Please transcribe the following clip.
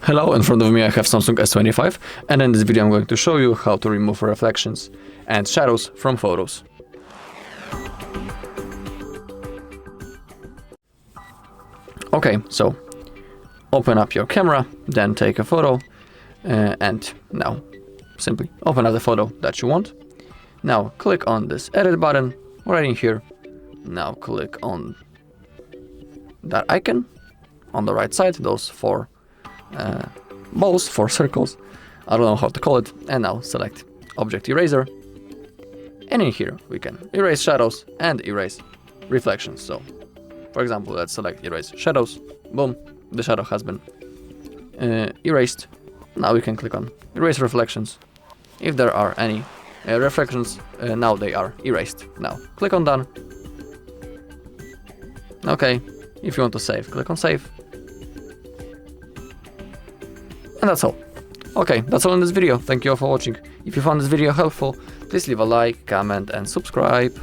Hello, in front of me I have Samsung S25, and in this video I'm going to show you how to remove reflections and shadows from photos. Okay, so open up your camera, then take a photo, and now simply open up the photo that you want. Now click on this edit button right in here. Now click on that icon on the right side, those four balls, four circles, I don't know how to call it, and now select Object Eraser, and in here we can erase shadows and erase reflections. So for example, let's select Erase Shadows, boom, the shadow has been erased. Now we can click on Erase Reflections. If there are any reflections, now they are erased. Now click on Done. Okay, if you want to save, click on Save. And that's all. Okay, that's all in this video. Thank you all for watching. If you found this video helpful, please leave a like, comment and subscribe.